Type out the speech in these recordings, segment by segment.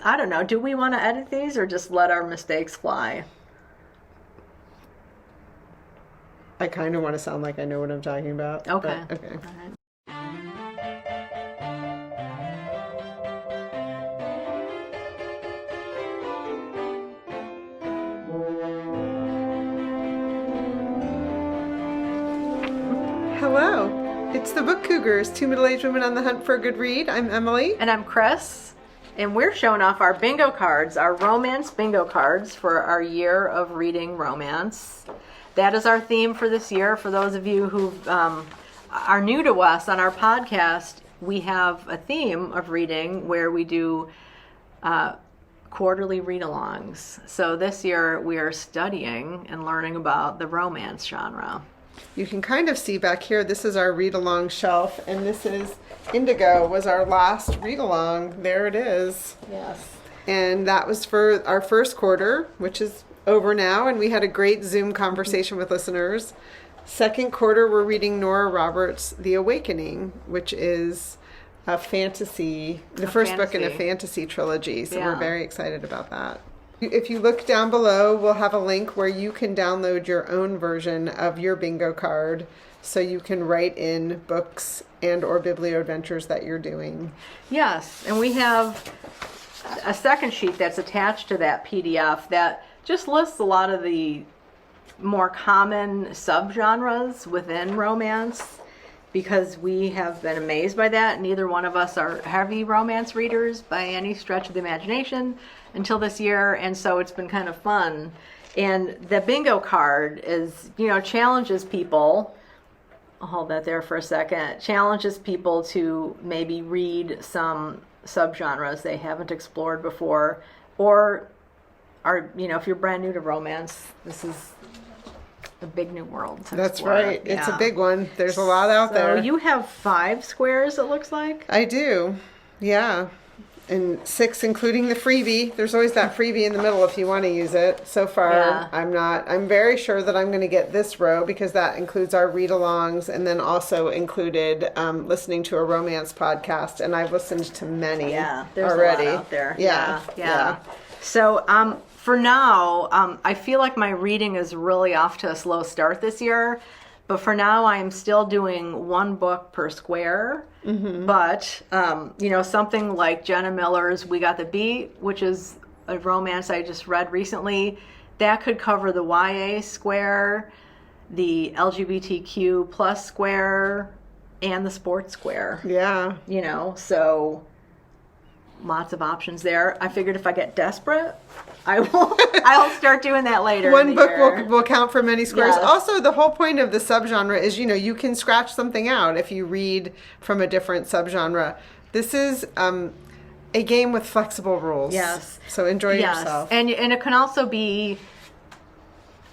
I don't know. Do we want to edit these or just let our mistakes fly? I kind of want to sound like I know what I'm talking about. Okay. Okay. All right. Hello. It's the Book Cougars, two middle-aged women on the hunt for a good read. I'm Emily. And I'm Chris. And we're showing off our bingo cards, our romance bingo cards for our year of reading romance. That is our theme for this year. For those of you who are new to us on our podcast, we have a theme of reading where we do quarterly read-alongs. So this year we are studying and learning about the romance genre. You can kind of see back here, this is our read-along shelf, and this is Indigo was our last read-along. There it is. Yes. And that was for our first quarter, which is over now, and we had a great Zoom conversation with listeners. Second quarter, we're reading Nora Roberts' The Awakening, which is a fantasy, the first book in a fantasy trilogy, so we're very excited about that. If you look down below, we'll have a link where you can download your own version of your bingo card so you can write in books and or Biblio adventures that you're doing. Yes, and we have a second sheet that's attached to that PDF that just lists a lot of the more common subgenres within romance, because we have been amazed by that. Neither one of us are heavy romance readers by any stretch of the imagination until this year, and so it's been kind of fun. And the bingo card is, challenges people, I'll hold that there for a second, challenges people to maybe read some subgenres they haven't explored before, or are, if you're brand new to romance, this is a big new world to That's explore. right. It's a big one. There's a lot out there. So you have 5 squares, it looks like? I do. Yeah. And 6 including the freebie. There's always that freebie in the middle if you want to use it. So far, I'm very sure that I'm going to get this row because that includes our read-alongs and then also included listening to a romance podcast. And I've listened to many there's already. A lot out there. Yeah. So for now, I feel like my reading is really off to a slow start this year. But for now, I'm still doing 1 book per square. Mm-hmm. But, something like Jenna Miller's We Got the Beat, which is a romance I just read recently, that could cover the YA square, the LGBTQ plus square, and the sports square. Yeah. So lots of options there. I figured if I get desperate, I'll start doing that later. One book will count for many squares. Yes. Also, the whole point of the subgenre is, you can scratch something out if you read from a different subgenre. This is a game with flexible rules. Yes. So enjoy yourself. And it can also be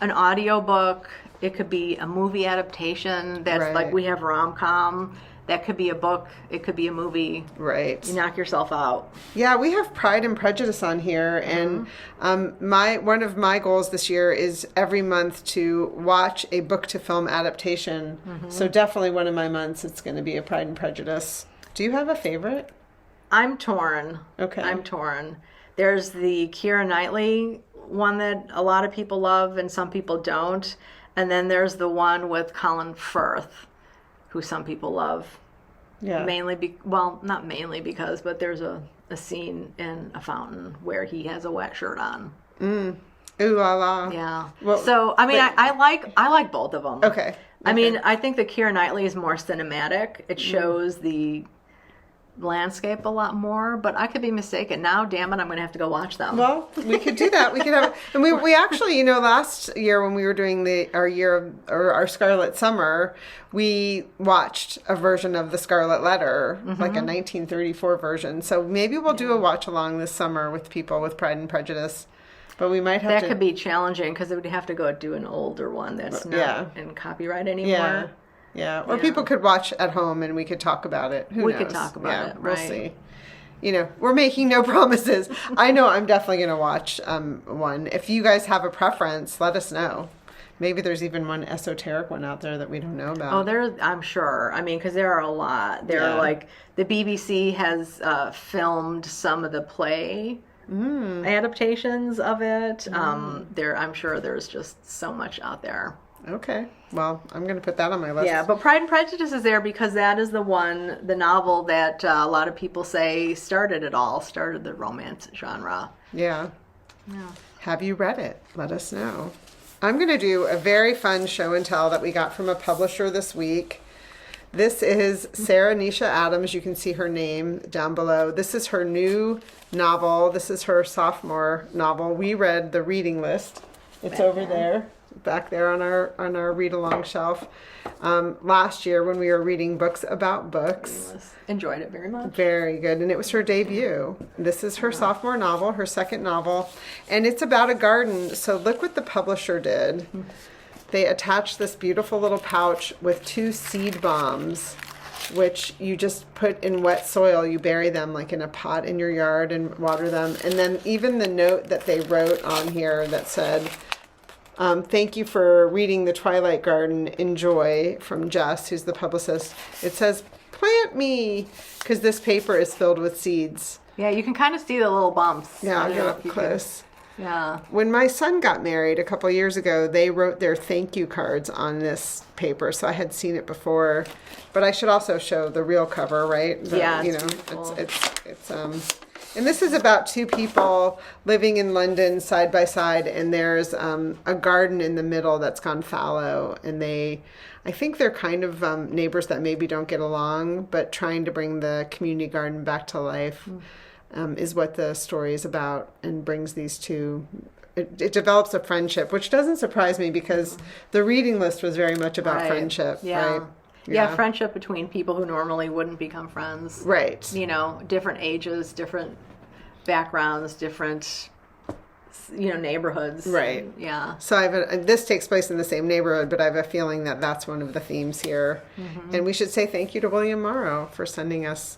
an audio book. It could be a movie adaptation that's like we have rom-com. That could be a book. It could be a movie. Right. You knock yourself out. Yeah, we have Pride and Prejudice on here, and one of my goals this year is every month to watch a book to film adaptation. Mm-hmm. So definitely one of my months it's going to be a Pride and Prejudice. Do you have a favorite? I'm torn. Okay. I'm torn. There's the Keira Knightley one that a lot of people love and some people don't, and then there's the one with Colin Firth, who some people love. Yeah. Not mainly because, but there's a scene in a fountain where he has a wet shirt on. Ooh la la. Yeah. Well, so I like both of them. Okay. I mean, I think the Keira Knightley is more cinematic. It shows the landscape a lot more, but I could be mistaken. Now, damn it, I'm going to have to go watch them. Well, we could do that. We could have, and we actually, last year when we were doing our Scarlet Summer, we watched a version of the Scarlet Letter, like a 1934 version. So maybe we'll do a watch along this summer with people with Pride and Prejudice. But we might have that could be challenging because it would have to go do an older one that's not in copyright anymore. Yeah, or people could watch at home and we could talk about it. Who knows? We could talk about it, right? We'll see. We're making no promises. I know I'm definitely going to watch one. If you guys have a preference, let us know. Maybe there's even one esoteric one out there that we don't know about. Oh, I'm sure. I mean, because there are a lot. There are like, the BBC has filmed some of the play adaptations of it. I'm sure there's just so much out there. Okay. Well, I'm going to put that on my list. Yeah, but Pride and Prejudice is there because that is the novel that a lot of people say started the romance genre. Yeah. Have you read it? Let us know. I'm going to do a very fun show and tell that we got from a publisher this week. This is Sarah Nisha Adams. You can see her name down below. This is her new novel. This is her sophomore novel. We read the reading list. It's over there, back there on our read along shelf. Last year when we were reading books about books. Enjoyed it very much. Very good. And it was her debut. This is her sophomore novel, her second novel. And it's about a garden. So look what the publisher did. They attached this beautiful little pouch with 2 seed bombs, which you just put in wet soil. You bury them like in a pot in your yard and water them. And then even the note that they wrote on here that said, thank you for reading The Twilight Garden. Enjoy, from Jess, who's the publicist. It says, plant me, because this paper is filled with seeds. Yeah, you can kind of see the little bumps. Yeah, I'll get up close. Yeah. When my son got married a couple years ago, they wrote their thank you cards on this paper, so I had seen it before. But I should also show the real cover, right? Yeah, it's and this is about 2 people living in London side by side, and there's a garden in the middle that's gone fallow, and I think they're kind of neighbors that maybe don't get along, but trying to bring the community garden back to life. Is what the story is about, and brings these 2. It develops a friendship, which doesn't surprise me because the reading list was very much about friendship, right? Yeah, friendship between people who normally wouldn't become friends. Right. You know, different ages, different backgrounds, different, neighborhoods. Right. Yeah. So this takes place in the same neighborhood, but I have a feeling that that's one of the themes here. And we should say thank you to William Morrow for sending us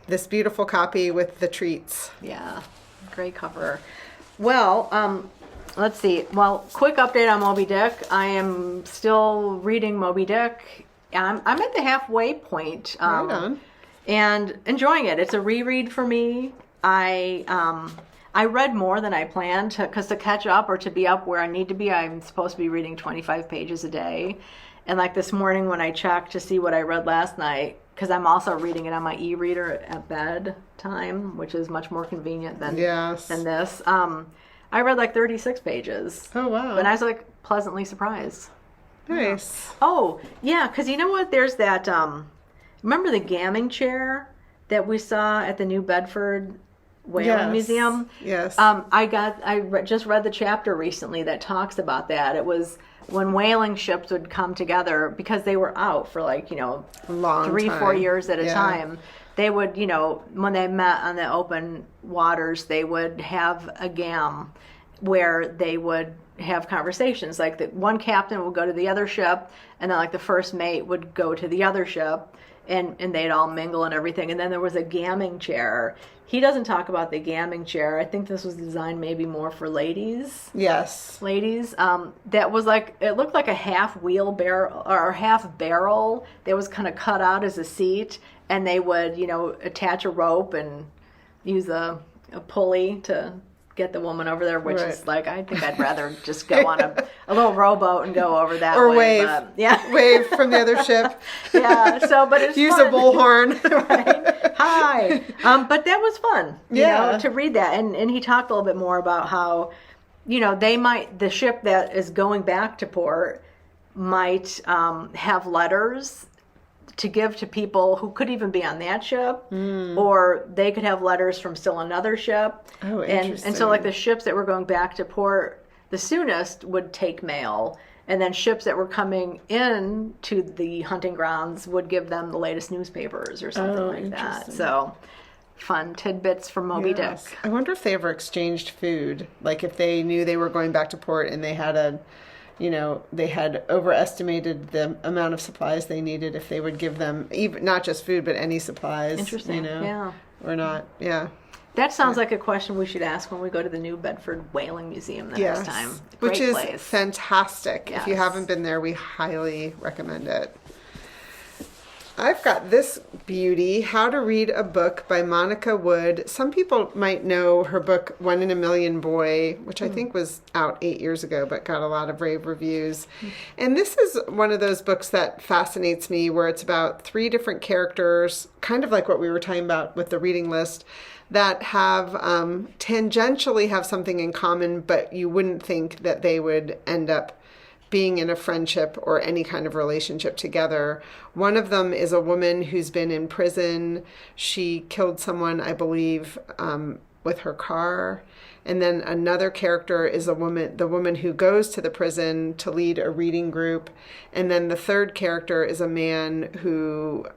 this beautiful copy with the treats. Yeah, great cover. Well, let's see. Well, quick update on Moby Dick. I am still reading Moby Dick. I'm at the halfway point. Right on. And enjoying it. It's a reread for me. I read more than I planned because to catch up or to be up where I need to be, I'm supposed to be reading 25 pages a day. And like this morning when I checked to see what I read last night, because I'm also reading it on my e-reader at bedtime, which is much more convenient than this. I read like 36 pages. Oh, wow. And I was like pleasantly surprised. Nice. Yeah. Oh, yeah, because you know what? There's that, remember the gamming chair that we saw at the New Bedford Whaling Museum? Yes. Just read the chapter recently that talks about that. It was when whaling ships would come together because they were out for like, a long 3-4 years at a time. They would, when they met on the open waters, they would have a gam where they would have conversations. Like the one captain would go to the other ship, and then like the first mate would go to the other ship, and they'd all mingle and everything. And then there was a gamming chair. He doesn't talk about the gamming chair. I think this was designed maybe more for ladies. Yes. Ladies. That was like, it looked like a half wheelbarrow or half barrel that was kind of cut out as a seat. And they would, attach a rope and use a pulley to get the woman over there, which is like, I think I'd rather just go on a little rowboat and go over that or way. Wave. But, yeah. Wave from the other ship. Yeah. So, but it's use fun. a bullhorn. Right. Hi. But that was fun, to read that. And he talked a little bit more about how, the ship that is going back to port might have letters to give to people who could even be on that ship, or they could have letters from still another ship. Oh, interesting. And so like the ships that were going back to port the soonest would take mail, and then ships that were coming in to the hunting grounds would give them the latest newspapers or something like that. So fun tidbits from Moby Dick. I wonder if they ever exchanged food, like if they knew they were going back to port and they had they had overestimated the amount of supplies they needed, if they would give them even not just food but any supplies. Interesting. Yeah. Or not. Yeah. That sounds like a question we should ask when we go to the New Bedford Whaling Museum the next time. Great Which is place. Fantastic. Yes. If you haven't been there, we highly recommend it. I've got this beauty, How to Read a Book by Monica Wood. Some people might know her book, One in a Million Boy, which I think was out 8 years ago, but got a lot of rave reviews. And this is one of those books that fascinates me, where it's about 3 different characters, kind of like what we were talking about with the reading list, that have tangentially have something in common, but you wouldn't think that they would end up being in a friendship or any kind of relationship together. One of them is a woman who's been in prison. She killed someone, I believe, with her car. And then another character is the woman who goes to the prison to lead a reading group. And then the third character is a man who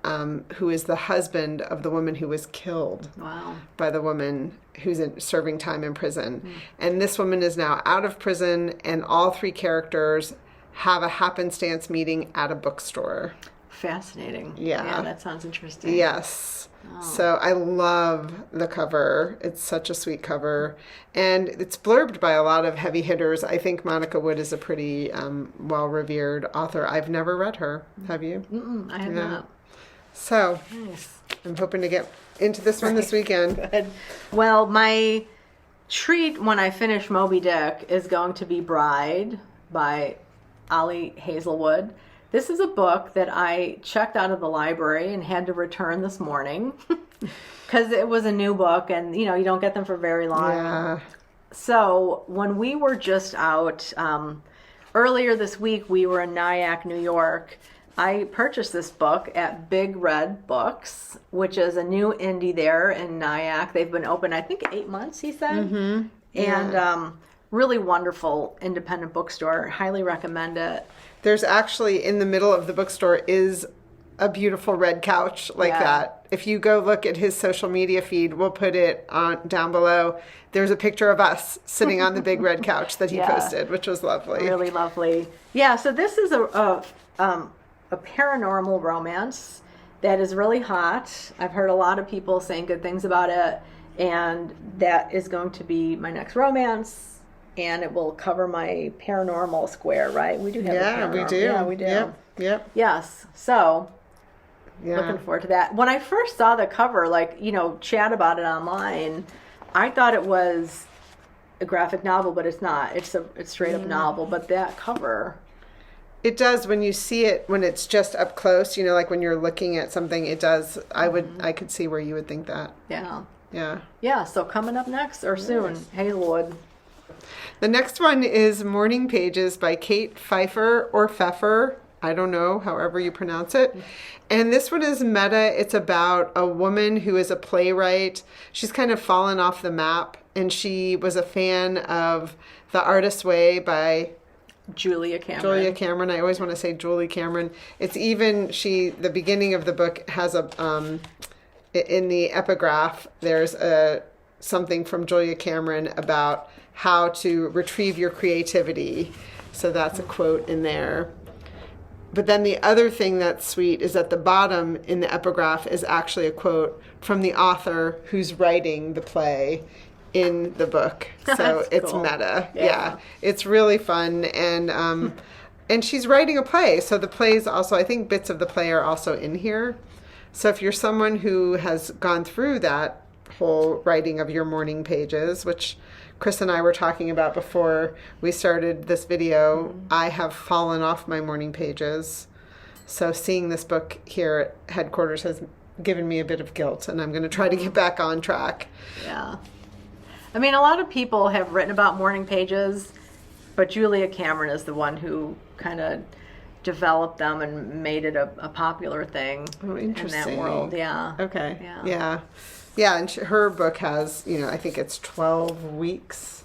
is the husband of the woman who was killed. Wow. By the woman who's serving time in prison. And this woman is now out of prison, and all 3 characters have a happenstance meeting at a bookstore. Fascinating. Yeah. That sounds interesting. Yes. Oh. So I love the cover. It's such a sweet cover. And it's blurbed by a lot of heavy hitters. I think Monica Wood is a pretty well-revered author. I've never read her. Have you? I have not. So Nice. I'm hoping to get into this one this weekend. Good. Well, my treat when I finish Moby Dick is going to be Bride by Ollie Hazelwood. This is a book that I checked out of the library and had to return this morning because it was a new book, and you don't get them for very long. Yeah. So when we were just out earlier this week, we were in Nyack, New York. I purchased this book at Big Red Books, which is a new indie there in Nyack. They've been open, I think, 8 months, he said. Mm-hmm. And really wonderful independent bookstore. Highly recommend it. There's actually, in the middle of the bookstore is a beautiful red couch like that. If you go look at his social media feed, we'll put it on down below. There's a picture of us sitting on the big red couch that he posted, which was lovely. Really lovely. Yeah, so this is a paranormal romance that is really hot. I've heard a lot of people saying good things about it, and that is going to be my next romance. And it will cover my paranormal square, right? We do have a paranormal. we do. Yeah, we do. Yep. Yes. So, looking forward to that. When I first saw the cover, chat about it online, I thought it was a graphic novel, but it's not. It's straight up novel. But that cover, it does when you see it when it's just up close. Like when you're looking at something, it does. I could see where you would think that. Yeah. So coming up next or soon, Hazelwood. The next one is Morning Pages by Kate Pfeiffer or Pfeffer. I don't know, however you pronounce it. And this one is meta. It's about a woman who is a playwright. She's kind of fallen off the map, and she was a fan of The Artist's Way by Julia Cameron. I always want to say Julie Cameron. It's even, the beginning of the book has in the epigraph, there's something from Julia Cameron about how to retrieve your creativity. So that's a quote in there. But then the other thing that's sweet is at the bottom in the epigraph is actually a quote from the author who's writing the play in the book. So it's cool. Meta. Yeah. It's really fun. And she's writing a play. So the plays also, I think bits of the play are also in here. So if you're someone who has gone through that whole writing of your morning pages, which Chris and I were talking about before we started this video, I have fallen off my morning pages. So seeing this book here at headquarters has given me a bit of guilt, and I'm going to try to get back on track. Yeah. I mean, a lot of people have written about morning pages, but Julia Cameron is the one who kind of developed them and made it a popular thing in that world. Yeah. Okay. Yeah. Yeah, and her book has, her book it's 12 weeks.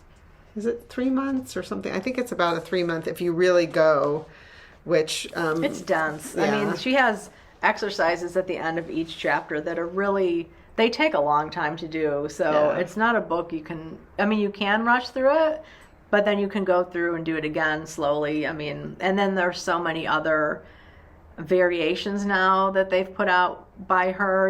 Is it 3 months or something? I think it's about a 3-month if you really go, which... it's dense. Yeah. I mean, she has exercises at the end of each chapter that are really... They take a long time to do, so it's not a book you can... I mean, you can rush through it, but then you can go through and do it again slowly. I mean, and then there's so many other variations now that they've put out by her,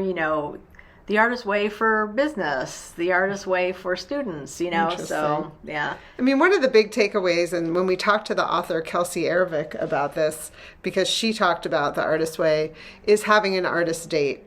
the artist way for business, the artist way for students, you know, so yeah. I mean, one of the big takeaways, and when we talked to the author Kelsey Ervik about this, because she talked about the artist way, is having an artist date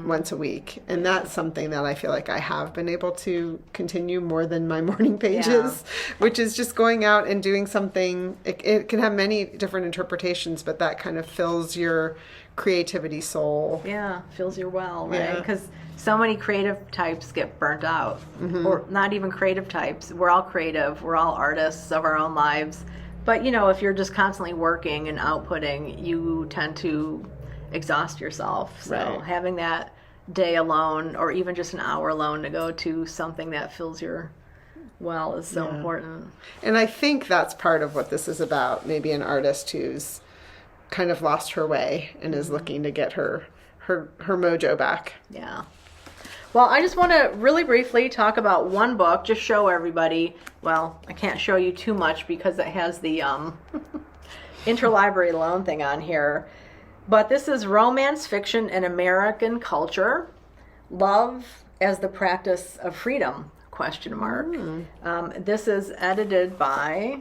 once a week. And that's something that I feel like I have been able to continue more than my morning pages, which is just going out and doing something. It can have many different interpretations, but that kind of fills your creativity soul. Yeah, fills your well, right? Because so many creative types get burnt out. Or not even creative types. We're all creative. We're all artists of our own lives. But, you know, if you're just constantly working and outputting, you tend to exhaust yourself. So having that day alone, or even just an hour alone to go to something that fills your well is so important. And I think that's part of what this is about. Maybe an artist who's kind of lost her way and is looking to get her mojo back. Yeah. Well, I just want to really briefly talk about one book, just show everybody. Well, I can't show you too much because it has the interlibrary loan thing on here. But this is Romance Fiction in American Culture, Love as the Practice of Freedom, ? This is edited by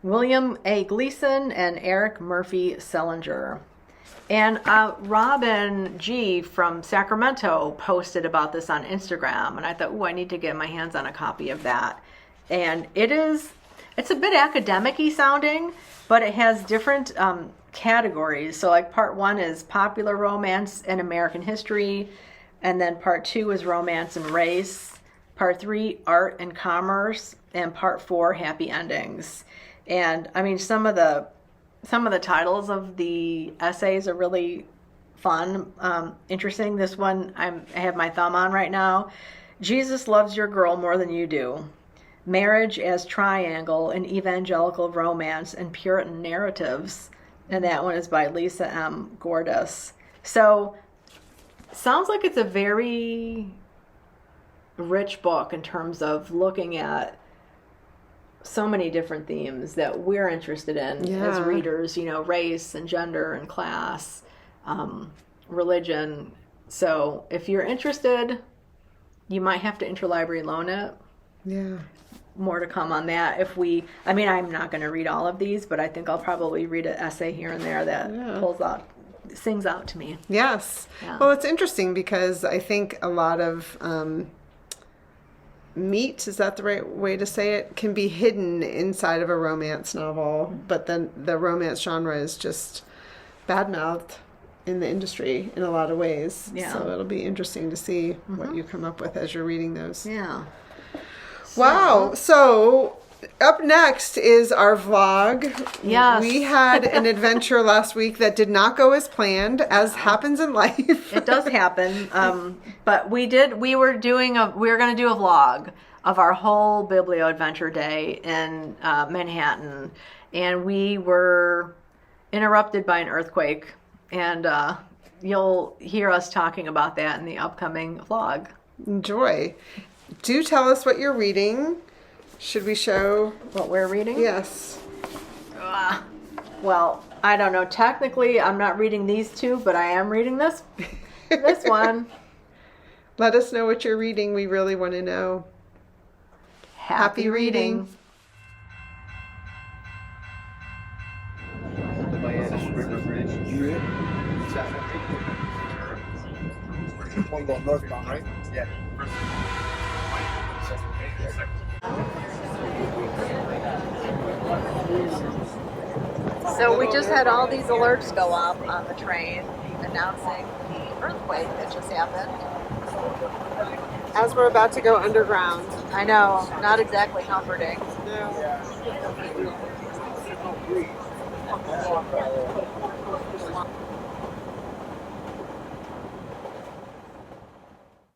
William A. Gleason and Eric Murphy Selinger. And Robin G. from Sacramento posted about this on Instagram, and I thought, I need to get my hands on a copy of that. And it's a bit academic-y sounding, but it has different categories. So like part 1 is popular romance and American history, and then part 2 is romance and race, part 3 art and commerce, and part 4 happy endings. And I mean, some of the titles of the essays are really fun, interesting. This one I have my thumb on right now. Jesus Loves Your Girl More Than You Do. Marriage as Triangle in Evangelical Romance and Puritan Narratives. And that one is by Lisa M. Gordis. So, sounds like it's a very rich book in terms of looking at so many different themes that we're interested in as readers, you know, race and gender and class, religion. So if you're interested, you might have to interlibrary loan it. Yeah. More to come on that. I'm not going to read all of these, but I think I'll probably read an essay here and there that sings out to me. Yes. Yeah. Well, it's interesting because I think a lot of meat, is that the right way to say it, can be hidden inside of a romance novel, but then the romance genre is just badmouthed in the industry in a lot of ways. Yeah. So it'll be interesting to see what you come up with as you're reading those. Yeah. Wow. So up next is our vlog. Yes. We had an adventure last week that did not go as planned, as happens in life. It does happen. But we were going to do a vlog of our whole Biblio adventure day in Manhattan, and we were interrupted by an earthquake, and you'll hear us talking about that in the upcoming vlog. Enjoy. Do tell us what you're reading. Should we show what we're reading? Yes. Well, I don't know. Technically, I'm not reading these two, but I am reading this one. Let us know what you're reading. We really want to know. Happy reading. One going northbound, right? Yeah. So we just had all these alerts go up on the train announcing the earthquake that just happened. As we're about to go underground. I know, not exactly comforting. No.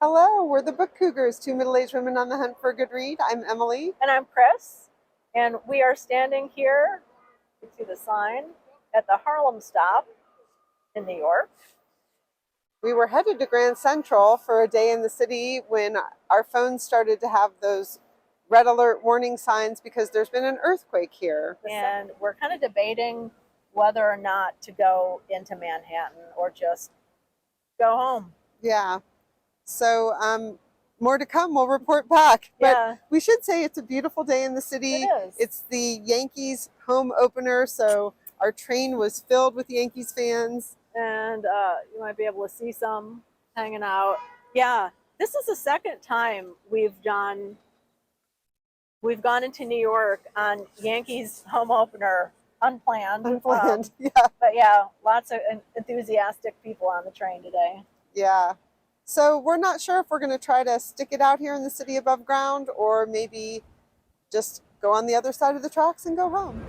Hello, we're the Book Cougars, two middle-aged women on the hunt for a good read. I'm Emily. And I'm Chris. And we are standing here, you see the sign, at the Harlem stop in New York. We were headed to Grand Central for a day in the city when our phones started to have those red alert warning signs because there's been an earthquake here. And we're kind of debating whether or not to go into Manhattan or just go home. Yeah. So more to come. We'll report back. But Yeah. we should say it's a beautiful day in the city. It is. It's the Yankees home opener, so our train was filled with Yankees fans. And you might be able to see some hanging out. Yeah, this is the second time we've gone into New York on Yankees home opener, unplanned. Yeah. But yeah, lots of enthusiastic people on the train today. Yeah. So we're not sure if we're going to try to stick it out here in the city above ground or maybe just go on the other side of the tracks and go home.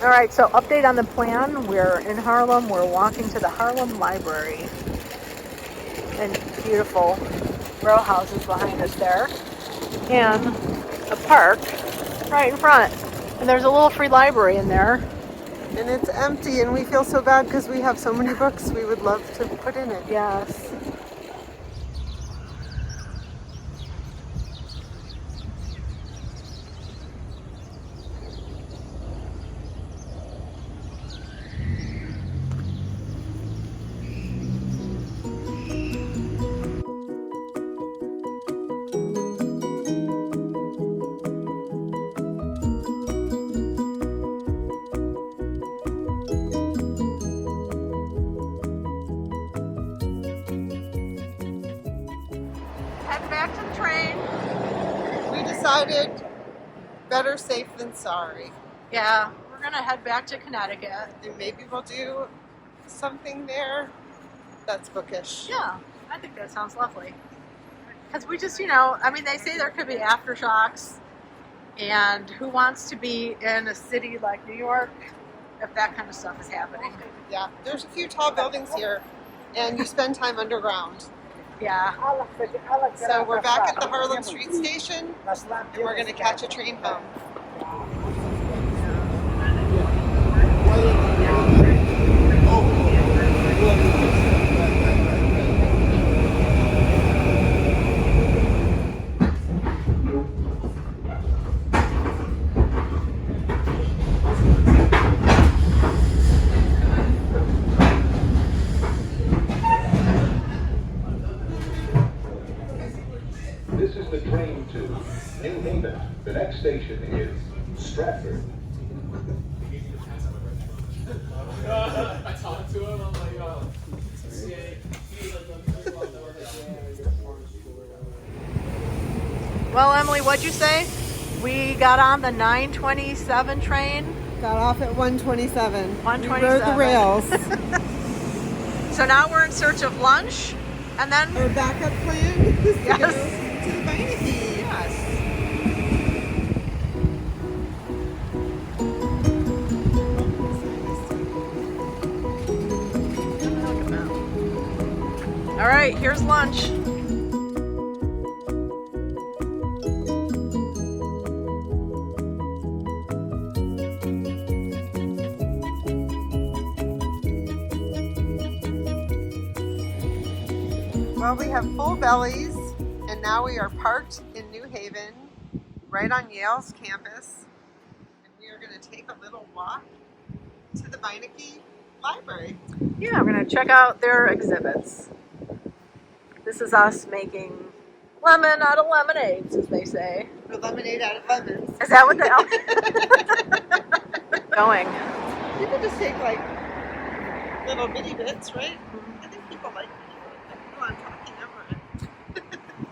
All right, so update on the plan. We're in Harlem. We're walking to the Harlem Library. And beautiful row houses behind us there. And a park right in front. And there's a little free library in there. And it's empty, and we feel so bad because we have so many books we would love to put in it. Yes. Head back to the train. We decided better safe than sorry. Yeah, we're gonna head back to Connecticut. And maybe we'll do something there that's bookish. Yeah, I think that sounds lovely. Because we just, I mean, they say there could be aftershocks, and who wants to be in a city like New York if that kind of stuff is happening? Yeah, there's a few tall buildings here, and you spend time underground. Yeah. So we're back at the Harlem Street Station, and we're going to catch a train home. This is the train to New Haven. The next station is Stratford. I talked to him, I'm like, oh, Well, Emily, what'd you say? We got on the 9:27 train. Got off at 1:27. 1:27. We rode the rails. So now we're in search of lunch, and then Our backup plan is to Yes. go to the Beinecke. yes. All right, here's lunch. Well, we have full bellies, and now we are parked in New Haven, right on Yale's campus, and we are going to take a little walk to the Beinecke Library. Yeah, I'm gonna check out their exhibits. This is us making lemon out of lemonades, as they say. Or lemonade out of lemons. Is that what they are? Going. You could just take like little bitty bits, right? I think people like people I'm talking over it.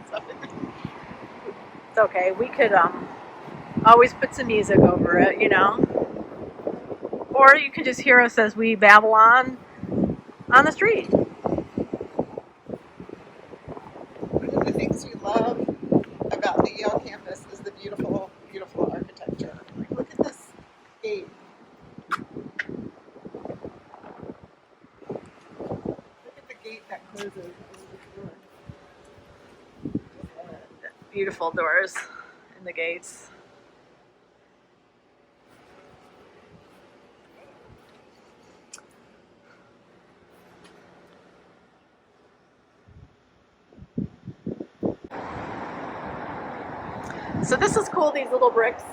Sorry. It's okay. We could always put some music over it, Or you can just hear us as we babble on the street. One of the things we love about the Yale campus is the beautiful, beautiful architecture. Like, look at this gate. Look at the gate that closes over the door. Beautiful doors in the gates. So this is cool, these little bricks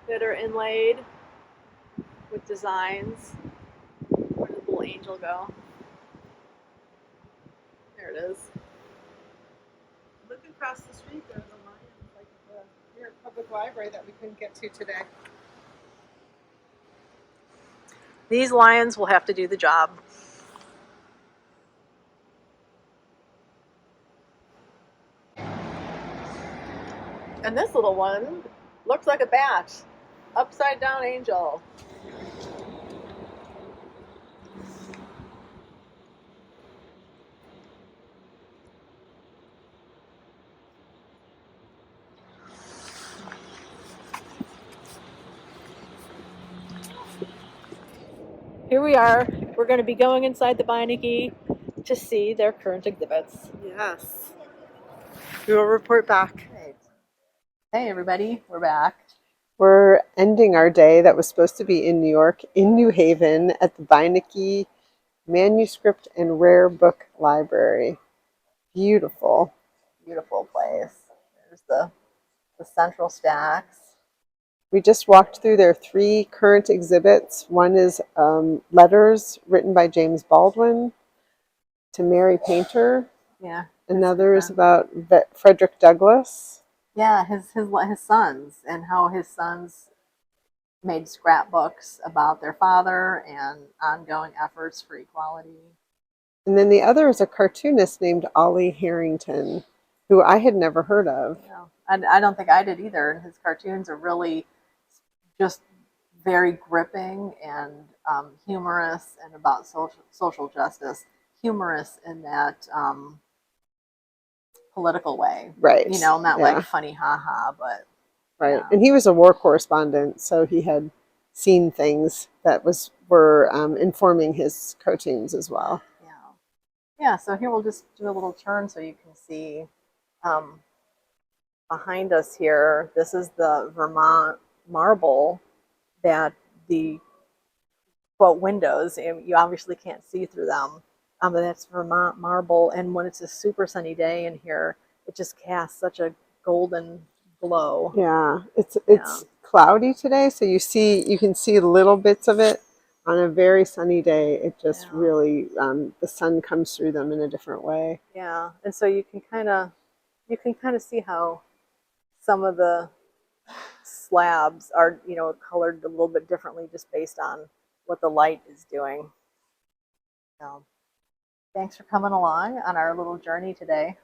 that are inlaid with designs. Where did the little angel go? There it is. Look across the street, there's a lion, like at the New York Public Library that we couldn't get to today. These lions will have to do the job. And this little one looks like a bat. Upside down angel. Here we are. We're going to be going inside the Beinecke to see their current exhibits. Yes. We will report back. Hey everybody, we're back. We're ending our day that was supposed to be in New York, in New Haven, at the Beinecke Manuscript and Rare Book Library. Beautiful. Beautiful place. There's the central stacks. We just walked through their 3 current exhibits. One is letters written by James Baldwin to Mary Painter. Yeah. Another is about Frederick Douglass. Yeah, his sons, and how his sons made scrapbooks about their father and ongoing efforts for equality. And then the other is a cartoonist named Ollie Harrington, who I had never heard of. Yeah. I don't think I did either. And his cartoons are really just very gripping and humorous, and about social justice. Humorous in that political way, Right. You know, not Yeah. like funny haha, but Right. yeah. And he was a war correspondent, so he had seen things that were informing his cartoons as well. Yeah, so here we'll just do a little turn so you can see behind us here. This is the Vermont marble that the quote windows, and you obviously can't see through them, but that's Vermont marble. And when it's a super sunny day in here, it just casts such a golden glow. Yeah, it's cloudy today, so you can see little bits of it. On a very sunny day, it just really the sun comes through them in a different way. Yeah, and so you can kind of see how some of the slabs are, you know, colored a little bit differently just based on what the light is doing. So, thanks for coming along on our little journey today.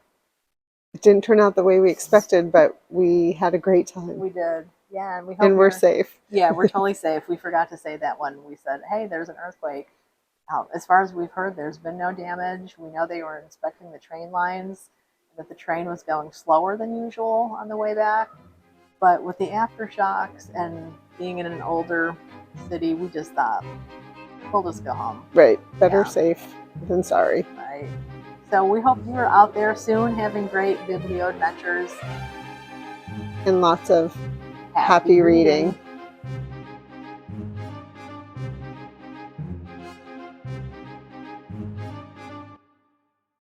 It didn't turn out the way we expected, but we had a great time. We did. Yeah, and we hope we're safe. Yeah, we're totally safe. We forgot to say that when we said, hey, there's an earthquake. As far as we've heard, there's been no damage. We know they were inspecting the train lines, that the train was going slower than usual on the way back. But with the aftershocks and being in an older city, we just thought, we'll just go home. Right. Better safe than sorry. Right. So we hope you're out there soon having great Biblio adventures. And lots of happy reading.